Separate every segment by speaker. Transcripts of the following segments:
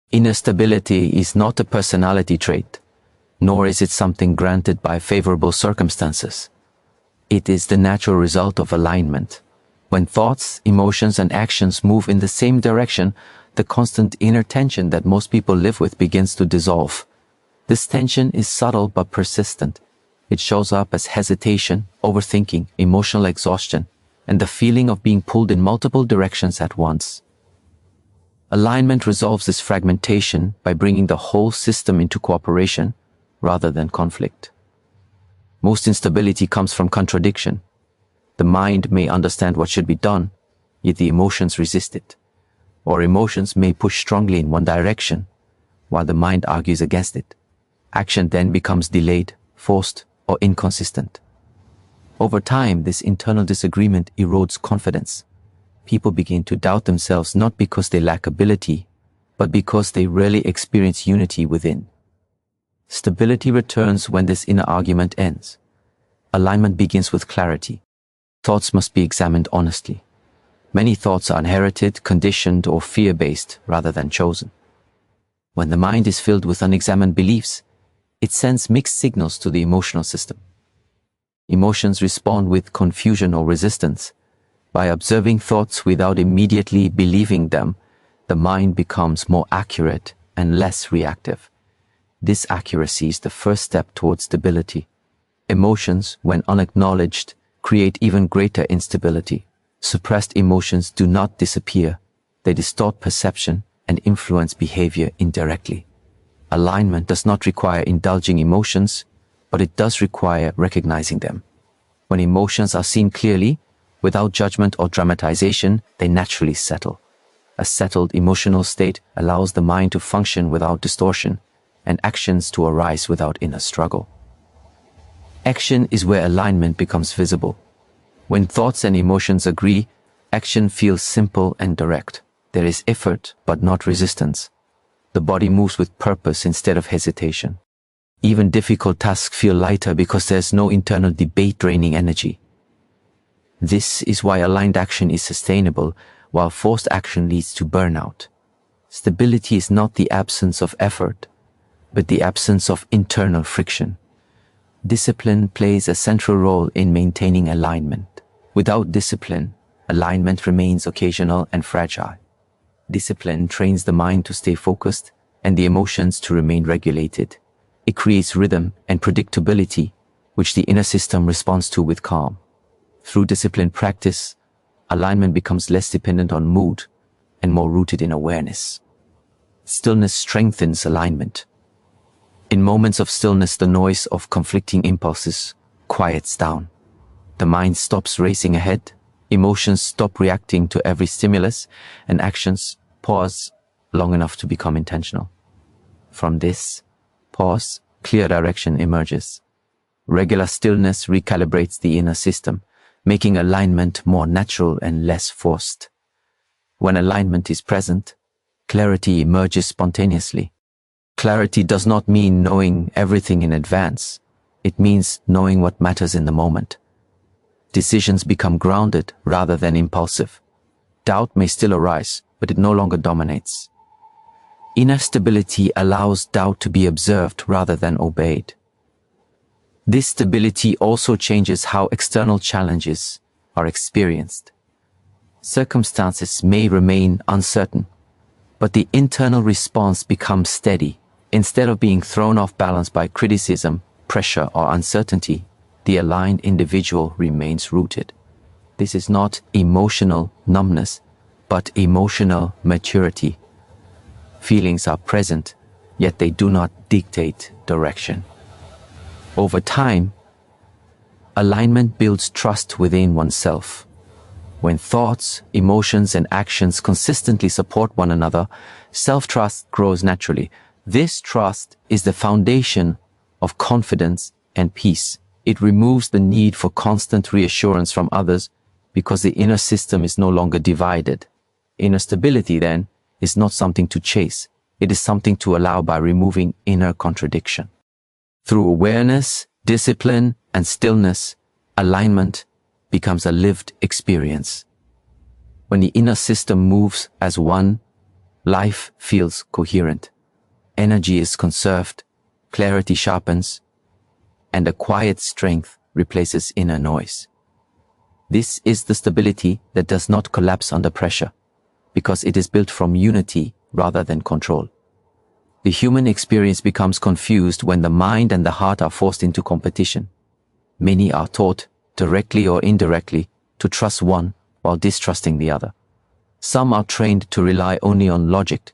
Speaker 1: Inner stability is not a personality trait, nor is it something granted by favorable circumstances. It is the natural result of alignment. When thoughts, emotions, and actions move in the same direction, the constant inner tension that most people live with begins to dissolve. This tension is subtle but persistent. It shows up as hesitation, overthinking, emotional exhaustion, and the feeling of being pulled in multiple directions at once. Alignment resolves this fragmentation by bringing the whole system into cooperation rather than conflict. Most instability comes from contradiction. The mind may understand what should be done, yet the emotions resist it. Or emotions may push strongly in one direction, while the mind argues against it. Action then becomes delayed, forced, or inconsistent. Over time, this internal disagreement erodes confidence. People begin to doubt themselves not because they lack ability, but because they rarely experience unity within. Stability returns when this inner argument ends. Alignment begins with clarity. Thoughts must be examined honestly. Many thoughts are inherited, conditioned, or fear-based rather than chosen. When the mind is filled with unexamined beliefs, it sends mixed signals to the emotional system. Emotions respond with confusion or resistance. By observing thoughts without immediately believing them, the mind becomes more accurate and less reactive. This accuracy is the first step towards stability. Emotions, when unacknowledged, create even greater instability. Suppressed emotions do not disappear. They distort perception and influence behavior indirectly. Alignment does not require indulging emotions, but it does require recognizing them. When emotions are seen clearly, without judgment or dramatization, they naturally settle. A settled emotional state allows the mind to function without distortion, and actions to arise without inner struggle. Action is where alignment becomes visible. When thoughts and emotions agree, action feels simple and direct. There is effort, but not resistance. The body moves with purpose instead of hesitation. Even difficult tasks feel lighter because there's no internal debate draining energy. This is why aligned action is sustainable, while forced action leads to burnout. Stability is not the absence of effort, but the absence of internal friction. Discipline plays a central role in maintaining alignment. Without discipline, alignment remains occasional and fragile. Discipline trains the mind to stay focused and the emotions to remain regulated. It creates rhythm and predictability, which the inner system responds to with calm. Through disciplined practice, alignment becomes less dependent on mood and more rooted in awareness. Stillness strengthens alignment. In moments of stillness, the noise of conflicting impulses quiets down. The mind stops racing ahead, emotions stop reacting to every stimulus, and actions pause long enough to become intentional. From this pause, clear direction emerges. Regular stillness recalibrates the inner system, making alignment more natural and less forced. When alignment is present, clarity emerges spontaneously. Clarity does not mean knowing everything in advance. It means knowing what matters in the moment. Decisions become grounded rather than impulsive. Doubt may still arise, but it no longer dominates. Inner stability allows doubt to be observed rather than obeyed. This stability also changes how external challenges are experienced. Circumstances may remain uncertain, but the internal response becomes steady. Instead of being thrown off balance by criticism, pressure, or uncertainty, the aligned individual remains rooted. This is not emotional numbness, but emotional maturity. Feelings are present, yet they do not dictate direction. Over time, alignment builds trust within oneself. When thoughts, emotions, and actions consistently support one another, self-trust grows naturally. This trust is the foundation of confidence and peace. It removes the need for constant reassurance from others because the inner system is no longer divided. Inner stability, then, is not something to chase. It is something to allow by removing inner contradiction. Through awareness, discipline, and stillness, alignment becomes a lived experience. When the inner system moves as one, life feels coherent. Energy is conserved, clarity sharpens, and a quiet strength replaces inner noise. This is the stability that does not collapse under pressure, because it is built from unity rather than control. The human experience becomes confused when the mind and the heart are forced into competition. Many are taught, directly or indirectly, to trust one while distrusting the other. Some are trained to rely only on logic,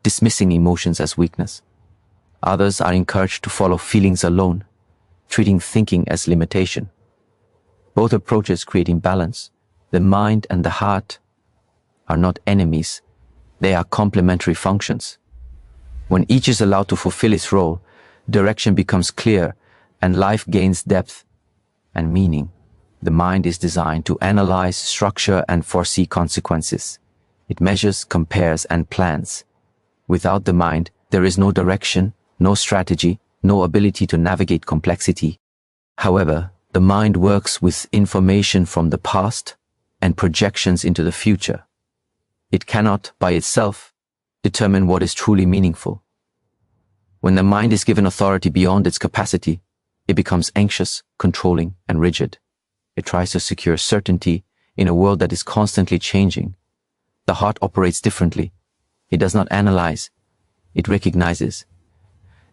Speaker 1: dismissing emotions as weakness. Others are encouraged to follow feelings alone, treating thinking as limitation. Both approaches create imbalance. The mind and the heart are not enemies, they are complementary functions. When each is allowed to fulfill its role, direction becomes clear and life gains depth and meaning. The mind is designed to analyze, structure, and foresee consequences. It measures, compares, and plans. Without the mind, there is no direction, no strategy, no ability to navigate complexity. However, the mind works with information from the past and projections into the future. It cannot, by itself, determine what is truly meaningful. When the mind is given authority beyond its capacity, it becomes anxious, controlling, and rigid. It tries to secure certainty in a world that is constantly changing. The heart operates differently. It does not analyze. It recognizes.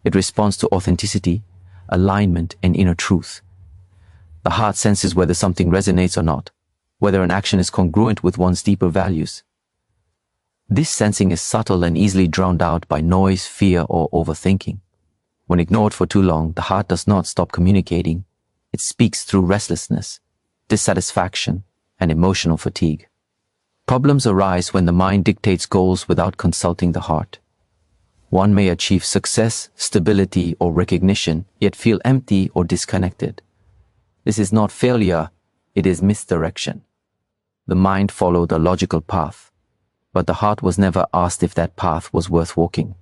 Speaker 1: It responds to authenticity, alignment, and inner truth. The heart senses whether something resonates or not, whether an action is congruent with one's deeper values. This sensing is subtle and easily drowned out by noise, fear, or overthinking. When ignored for too long, the heart does not stop communicating. It speaks through restlessness, dissatisfaction, and emotional fatigue. Problems arise when the mind dictates goals without consulting the heart. One may achieve success, stability, or recognition, yet feel empty or disconnected. This is not failure, it is misdirection. The mind followed a logical path, but the heart was never asked if that path was worth walking.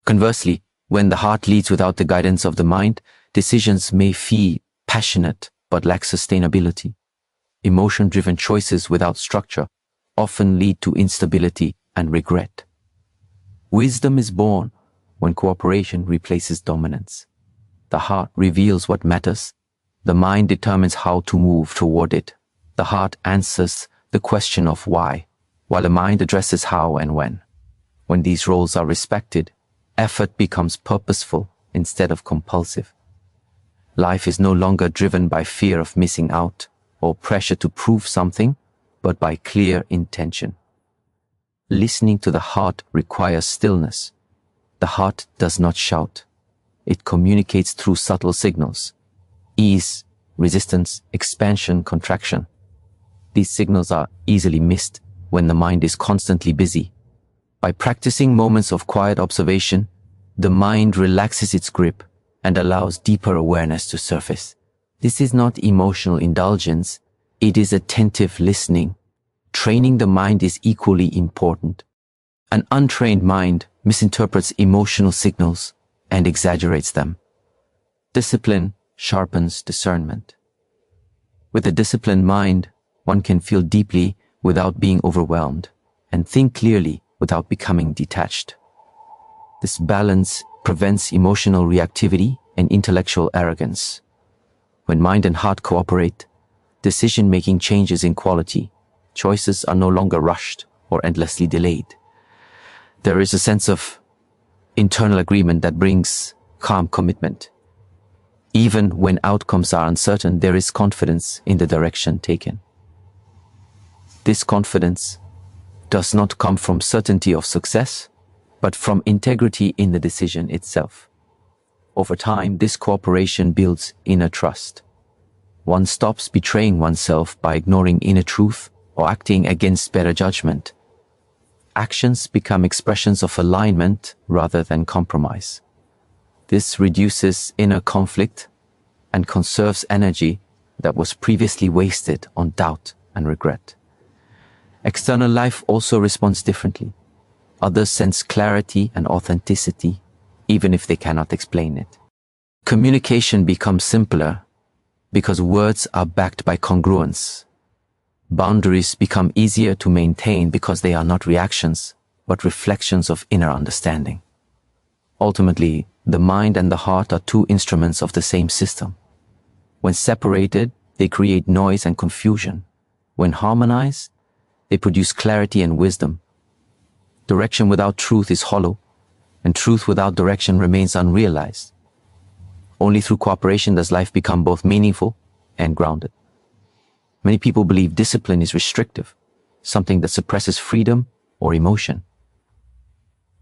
Speaker 1: Conversely, when the heart leads without the guidance of the mind, decisions may feel passionate but lack sustainability. Emotion-driven choices without structure often lead to instability and regret. Wisdom is born when cooperation replaces dominance. The heart reveals what matters. The mind determines how to move toward it. The heart answers the question of why, while the mind addresses how and when. When these roles are respected, effort becomes purposeful instead of compulsive. Life is no longer driven by fear of missing out or pressure to prove something, but by clear intention. Listening to the heart requires stillness. The heart does not shout. It communicates through subtle signals: ease, resistance, expansion, contraction. These signals are easily missed when the mind is constantly busy. By practicing moments of quiet observation, the mind relaxes its grip and allows deeper awareness to surface. This is not emotional indulgence, it is attentive listening. Training the mind is equally important. An untrained mind misinterprets emotional signals and exaggerates them. Discipline sharpens discernment. With a disciplined mind, one can feel deeply without being overwhelmed and think clearly without becoming detached. This balance prevents emotional reactivity and intellectual arrogance. When mind and heart cooperate, decision-making changes in quality. Choices are no longer rushed or endlessly delayed. There is a sense of internal agreement that brings calm commitment. Even when outcomes are uncertain, there is confidence in the direction taken. This confidence does not come from certainty of success, but from integrity in the decision itself. Over time, this cooperation builds inner trust. One stops betraying oneself by ignoring inner truth or acting against better judgment. Actions become expressions of alignment rather than compromise. This reduces inner conflict and conserves energy that was previously wasted on doubt and regret. External life also responds differently. Others sense clarity and authenticity, even if they cannot explain it. Communication becomes simpler because words are backed by congruence. Boundaries become easier to maintain because they are not reactions, but reflections of inner understanding. Ultimately, the mind and the heart are two instruments of the same system. When separated, they create noise and confusion. When harmonized, they produce clarity and wisdom. Direction without truth is hollow, and truth without direction remains unrealized. Only through cooperation does life become both meaningful and grounded. Many people believe discipline is restrictive, something that suppresses freedom or emotion.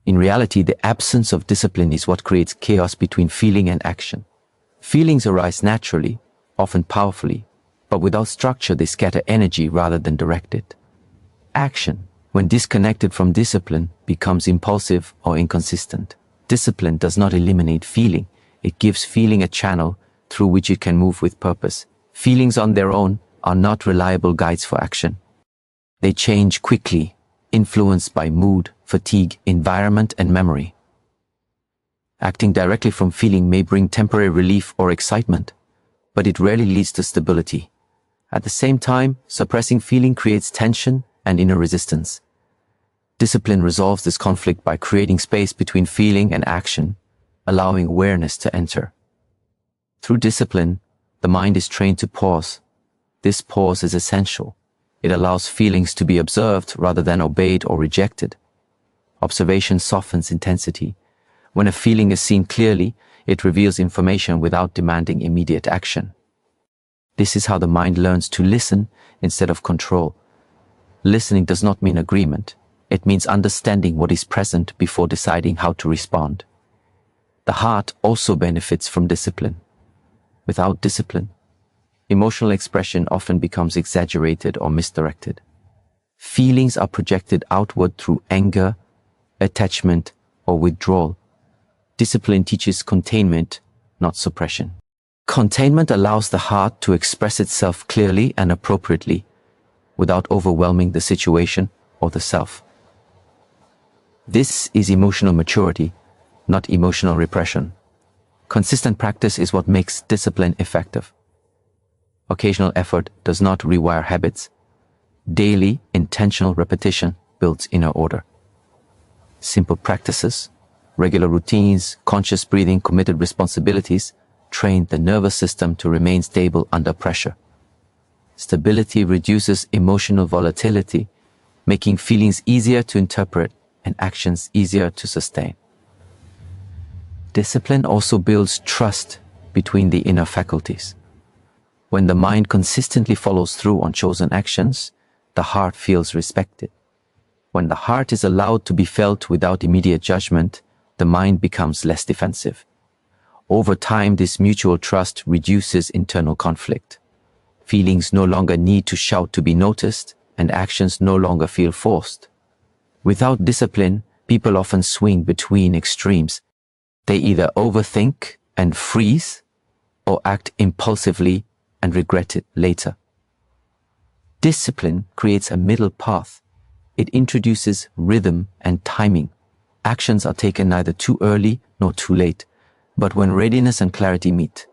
Speaker 1: In reality, the absence of discipline is what creates chaos between feeling and action. Feelings arise naturally, often powerfully, but without structure they scatter energy rather than direct it. Action, when disconnected from discipline, becomes impulsive or inconsistent. Discipline does not eliminate feeling, it gives feeling a channel through which it can move with purpose. Feelings on their own are not reliable guides for action. They change quickly, influenced by mood, fatigue, environment, and memory. Acting directly from feeling may bring temporary relief or excitement, but it rarely leads to stability. At the same time, suppressing feeling creates tension and inner resistance. Discipline resolves this conflict by creating space between feeling and action, allowing awareness to enter. Through discipline, the mind is trained to pause. This pause is essential. It allows feelings to be observed rather than obeyed or rejected. Observation softens intensity. When a feeling is seen clearly, it reveals information without demanding immediate action. This is how the mind learns to listen instead of control. Listening does not mean agreement. It means understanding what is present before deciding how to respond. The heart also benefits from discipline. Without discipline, emotional expression often becomes exaggerated or misdirected. Feelings are projected outward through anger, attachment, or withdrawal. Discipline teaches containment, not suppression. Containment allows the heart to express itself clearly and appropriately, without overwhelming the situation or the self. This is emotional maturity, not emotional repression. Consistent practice is what makes discipline effective. Occasional effort does not rewire habits. Daily, intentional repetition builds inner order. Simple practices, regular routines, conscious breathing, committed responsibilities train the nervous system to remain stable under pressure. Stability reduces emotional volatility, making feelings easier to interpret and actions easier to sustain. Discipline also builds trust between the inner faculties. When the mind consistently follows through on chosen actions, the heart feels respected. When the heart is allowed to be felt without immediate judgment, the mind becomes less defensive. Over time, this mutual trust reduces internal conflict. Feelings no longer need to shout to be noticed, and actions no longer feel forced. Without discipline, people often swing between extremes. They either overthink and freeze, or act impulsively and regret it later. Discipline creates a middle path. It introduces rhythm and timing. Actions are taken neither too early nor too late, but when readiness and clarity meet.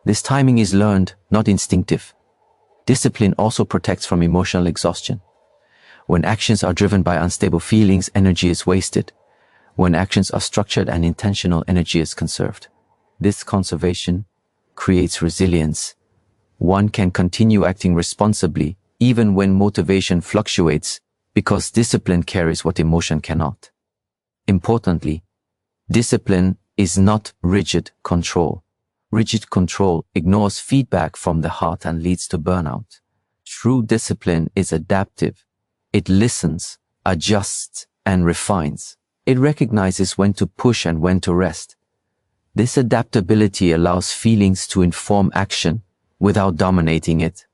Speaker 1: This timing is learned, not instinctive. Discipline also protects from emotional exhaustion. When actions are driven by unstable feelings, energy is wasted. When actions are structured and intentional, energy is conserved. This conservation creates resilience. One can continue acting responsibly even when motivation fluctuates because discipline carries what emotion cannot. Importantly, discipline is not rigid control. Rigid control ignores feedback from the heart and leads to burnout. True discipline is adaptive. It listens, adjusts, and refines. It recognizes when to push and when to rest. This adaptability allows feelings to inform action without dominating it.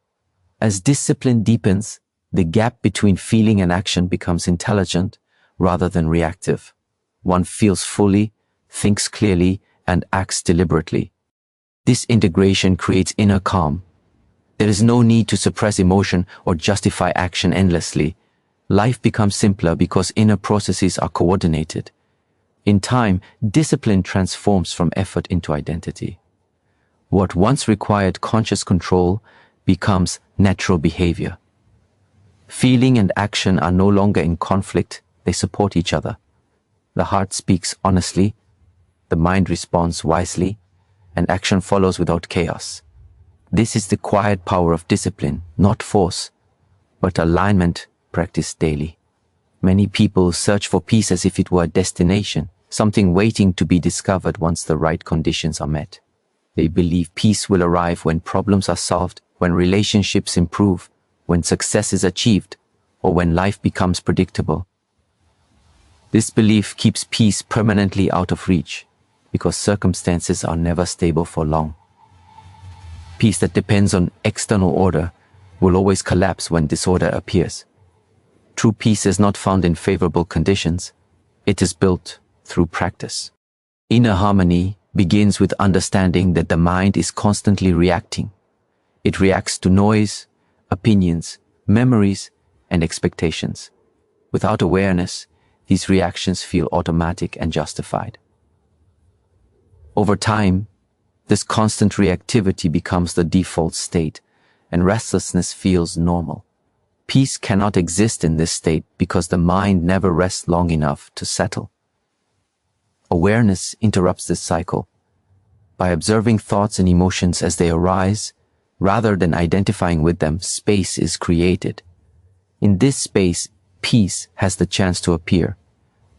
Speaker 1: As discipline deepens, the gap between feeling and action becomes intelligent rather than reactive. One feels fully, thinks clearly, and acts deliberately. This integration creates inner calm. There is no need to suppress emotion or justify action endlessly. Life becomes simpler because inner processes are coordinated. In time, discipline transforms from effort into identity. What once required conscious control becomes natural behavior. Feeling and action are no longer in conflict, they support each other. The heart speaks honestly, the mind responds wisely, and action follows without chaos. This is the quiet power of discipline, not force, but alignment practiced daily. Many people search for peace as if it were a destination, something waiting to be discovered once the right conditions are met. They believe peace will arrive when problems are solved, when relationships improve, when success is achieved, or when life becomes predictable. This belief keeps peace permanently out of reach, because circumstances are never stable for long. Peace that depends on external order will always collapse when disorder appears. True peace is not found in favorable conditions. It is built through practice. Inner harmony begins with understanding that the mind is constantly reacting. It reacts to noise, opinions, memories, and expectations. Without awareness, these reactions feel automatic and justified. Over time, this constant reactivity becomes the default state, and restlessness feels normal. Peace cannot exist in this state because the mind never rests long enough to settle. Awareness interrupts this cycle. By observing thoughts and emotions as they arise, rather than identifying with them, space is created. In this space, peace has the chance to appear.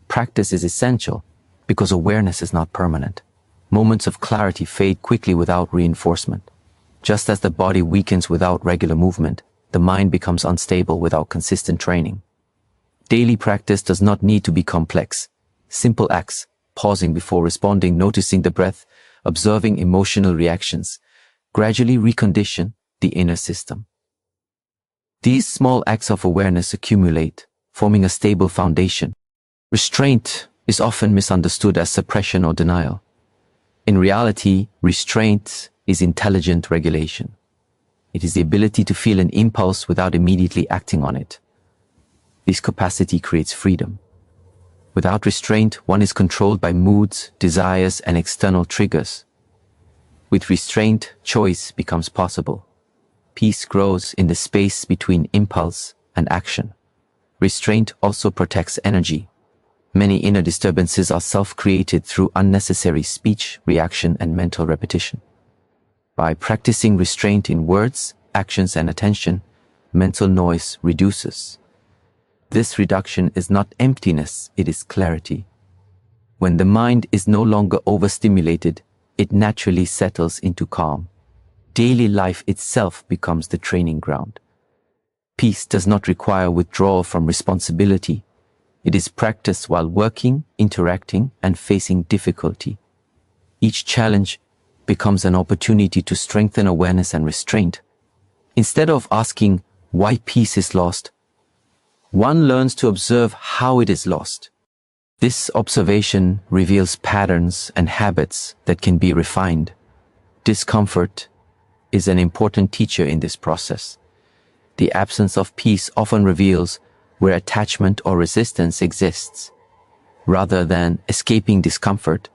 Speaker 1: Practice is essential because awareness is not permanent. Moments of clarity fade quickly without reinforcement. Just as the body weakens without regular movement, the mind becomes unstable without consistent training. Daily practice does not need to be complex. Simple acts, pausing before responding, noticing the breath, observing emotional reactions, gradually recondition the inner system. These small acts of awareness accumulate, forming a stable foundation. Restraint is often misunderstood as suppression or denial. In reality, restraint is intelligent regulation. It is the ability to feel an impulse without immediately acting on it. This capacity creates freedom. Without restraint, one is controlled by moods, desires, and external triggers. With restraint, choice becomes possible. Peace grows in the space between impulse and action. Restraint also protects energy. Many inner disturbances are self-created through unnecessary speech, reaction, and mental repetition. By practicing restraint in words, actions, and attention, mental noise reduces. This reduction is not emptiness, it is clarity. When the mind is no longer overstimulated, it naturally settles into calm. Daily life itself becomes the training ground. Peace does not require withdrawal from responsibility. It is practiced while working, interacting, and facing difficulty. Each challenge becomes an opportunity to strengthen awareness and restraint. Instead of asking why peace is lost, one learns to observe how it is lost. This observation reveals patterns and habits that can be refined. Discomfort is an important teacher in this process. The absence of peace often reveals where attachment or resistance exists. Rather than escaping discomfort,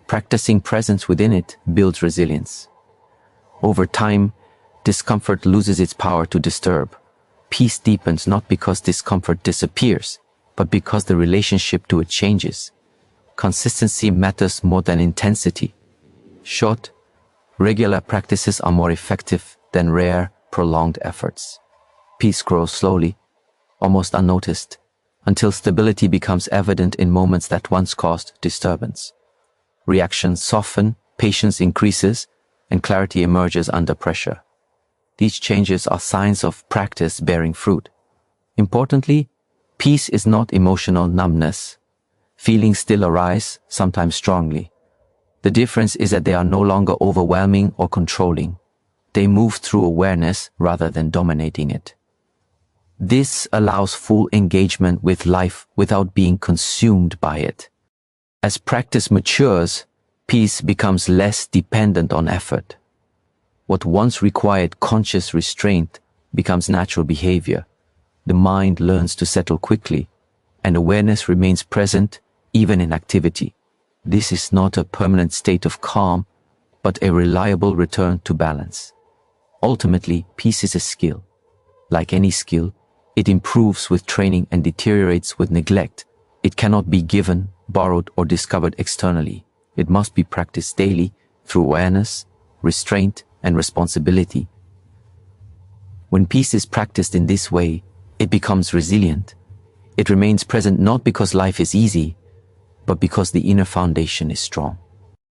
Speaker 1: practicing presence within it builds resilience. Over time, discomfort loses its power to disturb. Peace deepens not because discomfort disappears, but because the relationship to it changes. Consistency matters more than intensity. Short, regular practices are more effective than rare, prolonged efforts. Peace grows slowly, almost unnoticed, until stability becomes evident in moments that once caused disturbance. Reactions soften, patience increases, and clarity emerges under pressure. These changes are signs of practice bearing fruit. Importantly, peace is not emotional numbness. Feelings still arise, sometimes strongly. The difference is that they are no longer overwhelming or controlling. They move through awareness rather than dominating it. This allows full engagement with life without being consumed by it. As practice matures, peace becomes less dependent on effort. What once required conscious restraint becomes natural behavior. The mind learns to settle quickly, and awareness remains present even in activity. This is not a permanent state of calm, but a reliable return to balance. Ultimately, peace is a skill. Like any skill, it improves with training and deteriorates with neglect. It cannot be given, borrowed, or discovered externally. It must be practiced daily through awareness, restraint, and responsibility. When peace is practiced in this way, it becomes resilient. It remains present not because life is easy, but because the inner foundation is strong.